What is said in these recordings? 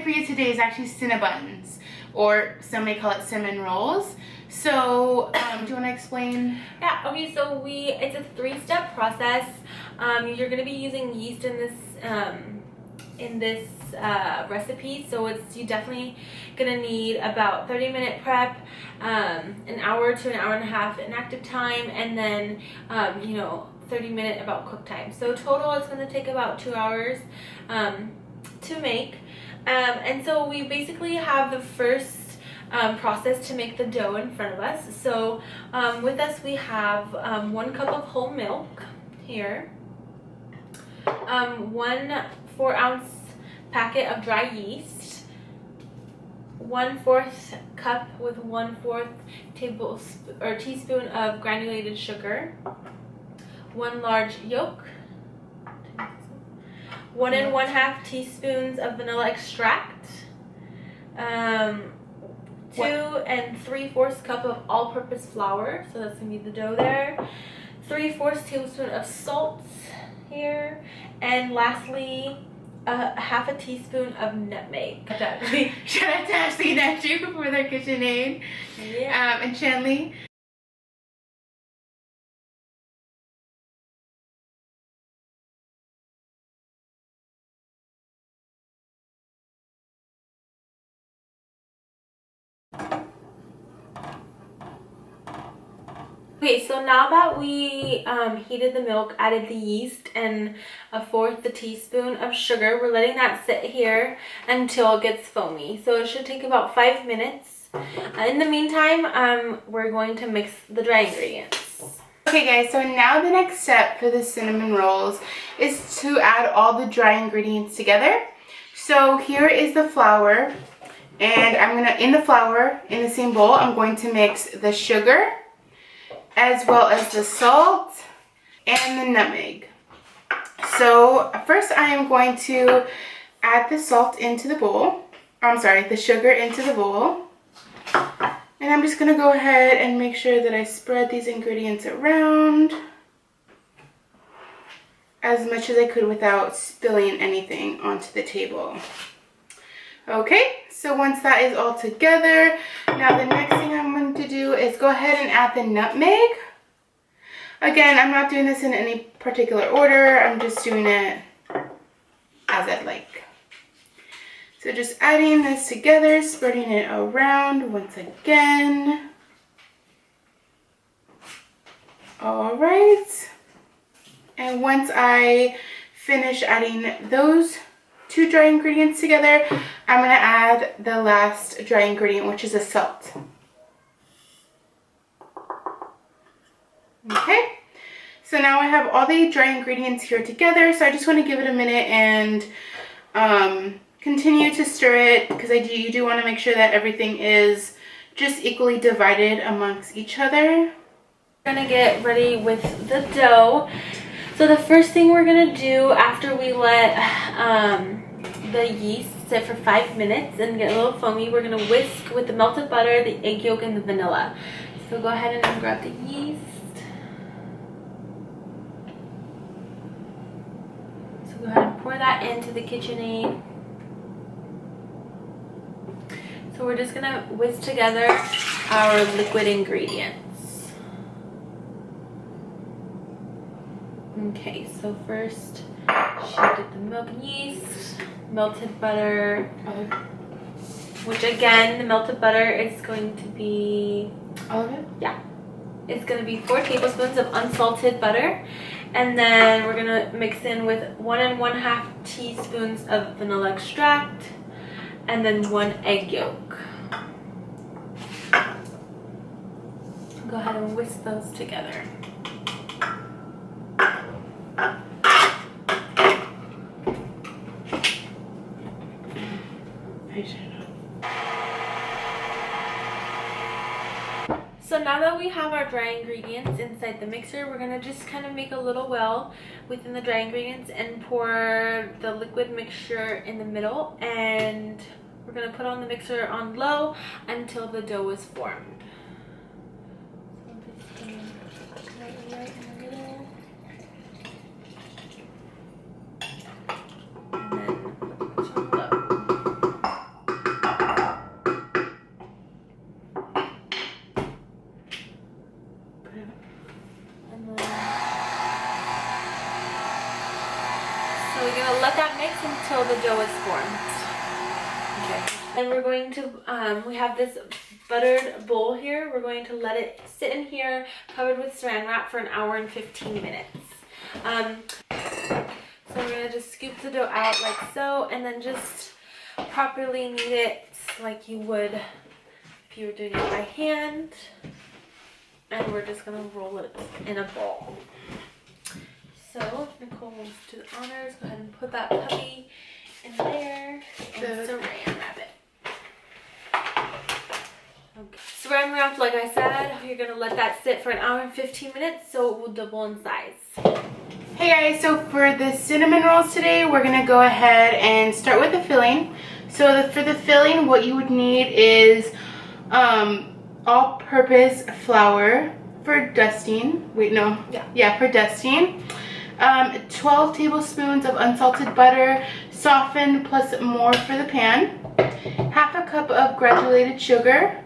for you today is actually Buns, or some may call it cinnamon rolls. So, do you want to explain? Yeah, okay, so it's a 3-step process. You're going to be using yeast in this recipe, so you definitely going to need about 30-minute prep, an hour to an hour and a half inactive time, and then 30-minute about cook time. So total it's going to take about 2 hours to make. And so we basically have the first process to make the dough in front of us. So with us we have 1 cup of whole milk here, 1 4-ounce packet of dry yeast, 1/4 cup with 1/4 tablespoon or teaspoon of granulated sugar, 1 large yolk, 1 1/2 teaspoons of vanilla extract, 2 3/4 cup of all-purpose flour, so that's gonna be the dough there, 3/4 tablespoon of salt here, and lastly 1/2 teaspoon of nutmeg. Shout out to Ashley and Andrew for their KitchenAid, Yeah. and Shanley. Okay, so now that we heated the milk, added the yeast, and 1/4 teaspoon of sugar, we're letting that sit here until it gets foamy. So it should take about 5 minutes. In the meantime, we're going to mix the dry ingredients. Okay guys, so now the next step for the cinnamon rolls is to add all the dry ingredients together. So here is the flour, and in the flour, in the same bowl, I'm going to mix the sugar, as well as the salt and the nutmeg. So first I am going to add the salt into the bowl. I'm sorry, the sugar into the bowl. And I'm just gonna go ahead and make sure that I spread these ingredients around as much as I could without spilling anything onto the table. Okay, so once that is all together, now the next thing I'm going to do is go ahead and add the nutmeg. Again, I'm not doing this in any particular order, I'm just doing it as I'd like. So just adding this together, spreading it around once again. Alright, and once I finish adding those 2 dry ingredients together, I'm going to add the last dry ingredient, which is the salt. Okay, so now I have all the dry ingredients here together, so I just want to give it a minute and continue to stir it, because you do want to make sure that everything is just equally divided amongst each other. We're going to get ready with the dough. So the first thing we're going to do after we let the yeast sit for 5 minutes and get a little foamy, we're going to whisk with the melted butter, the egg yolk, and the vanilla. So go ahead and grab the yeast. So go ahead and pour that into the KitchenAid. So we're just going to whisk together our liquid ingredients. Okay, so first she did the milk and yeast, melted butter, which again, the melted butter is going to be... All of it? Yeah. It's going to be 4 tablespoons of unsalted butter. And then we're going to mix in with 1 1/2 teaspoons of vanilla extract. And then 1 egg yolk. Go ahead and whisk those together. So now that we have our dry ingredients inside the mixer, we're going to just kind of make a little well within the dry ingredients and pour the liquid mixture in the middle, and we're going to put on the mixer on low until the dough is formed. So I'm just going to put it right in the middle. And then put the mixer on low. that mix until the dough is formed. Okay. And we're going to, we have this buttered bowl here. We're going to let it sit in here covered with saran wrap for an hour and 15 minutes. So we're going to just scoop the dough out like so, and then just properly knead it like you would if you were doing it by hand. And we're just going to roll it in a ball. So Nicole wants to do the honors. Go ahead and put that puppy in there and saran wrap it. Okay. Saran wrap, like I said, you're going to let that sit for an hour and 15 minutes so it will double in size. Hey guys, so for the cinnamon rolls today, we're going to go ahead and start with the filling. So for the filling, what you would need is all-purpose flour for dusting. Wait, no. Yeah, for dusting. 12 tablespoons of unsalted butter, softened plus more for the pan. Half a cup of granulated sugar.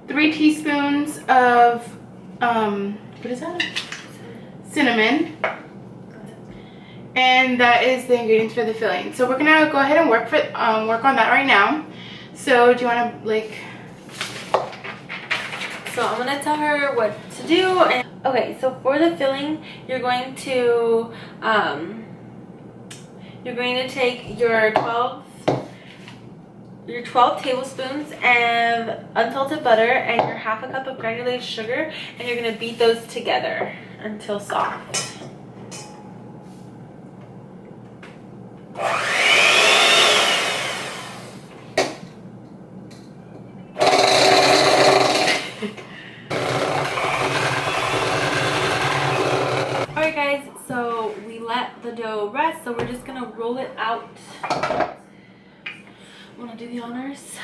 3 teaspoons of, what is that? Cinnamon. And that is the ingredients for the filling. So we're gonna go ahead and work on that right now. So do you want to like? So I'm gonna tell her what to do. And okay, so for the filling, you're going to take your 12 tablespoons of unsalted butter and your half a cup of granulated sugar, and you're gonna beat those together until soft. Alright guys, so we let the dough rest, so we're just gonna roll it out. Want to do the honors?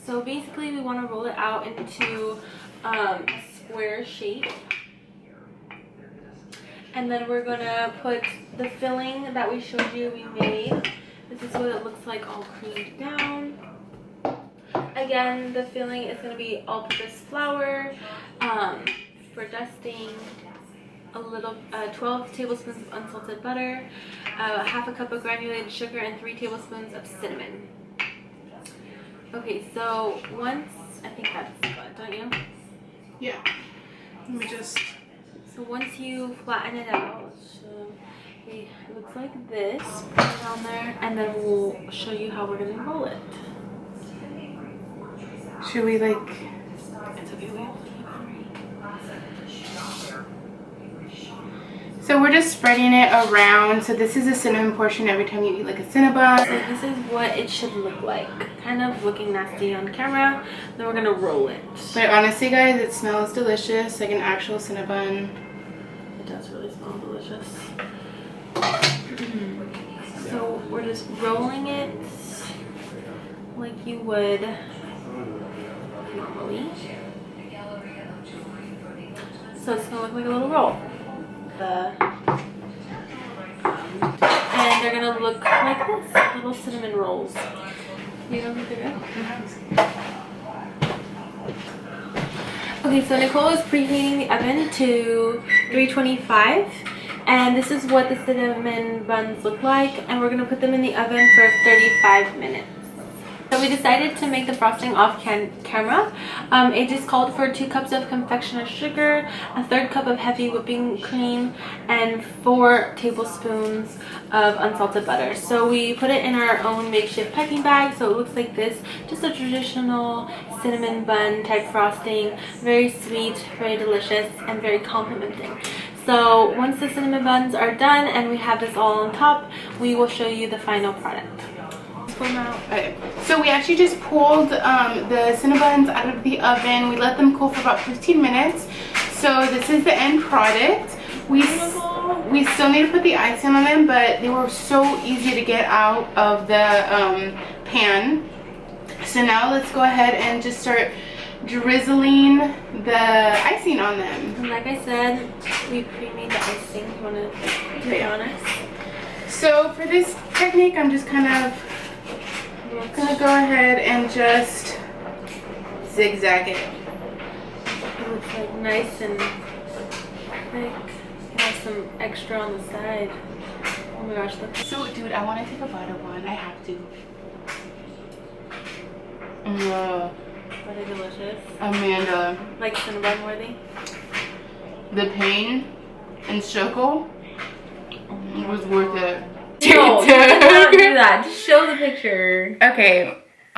So basically we want to roll it out into square shape, and then we're gonna put the filling that we showed you we made. This is what it looks like, all creamed down. Again, the filling is going to be all-purpose flour for dusting, a little 12 tablespoons of unsalted butter, half a cup of granulated sugar, and 3 tablespoons of cinnamon. Okay, so once, I think that's good, don't you? Yeah. Let me just. So once you flatten it out, it looks like this. Put it on there, and then we'll show you how we're gonna roll it. Should we like? It's okay. So we're just spreading it around. So this is the cinnamon portion every time you eat like a Cinnabon. So this is what it should look like. Kind of looking nasty on camera. Then we're gonna roll it. But honestly guys, it smells delicious, like an actual Cinnabon. It does really smell delicious. So we're just rolling it like you would normally. So it's gonna look like a little roll. And they're gonna look like this, little cinnamon rolls. You don't think they're good? Okay, so Nicole is preheating the oven to 325, and this is what the cinnamon buns look like, and we're gonna put them in the oven for 35 minutes. So we decided to make the frosting off camera. It just called for 2 cups of confectioner sugar, a 1/3 cup of heavy whipping cream, and 4 tablespoons of unsalted butter. So we put it in our own makeshift piping bag, so it looks like this. Just a traditional cinnamon bun type frosting. Very sweet, very delicious, and very complimenting. So once the cinnamon buns are done and we have this all on top, we will show you the final product. Okay. So we actually just pulled the Cinnabons out of the oven. We let them cool for about 15 minutes. So this is the end product. We still need to put the icing on them, but they were so easy to get out of the pan. So now let's go ahead and just start drizzling the icing on them. And like I said, we pre-made the icing. You want to be honest? So for this technique, I'm just kind of gonna go ahead and just zigzag it. It looks like nice and thick. some extra on the side. Oh my gosh, look. So, dude, I want to take a bite of one. I have to. Are they delicious? Amanda. Like Cinnabon worthy? The pain and struggle was worth it. No, you cannot do that. Just show the picture. Okay,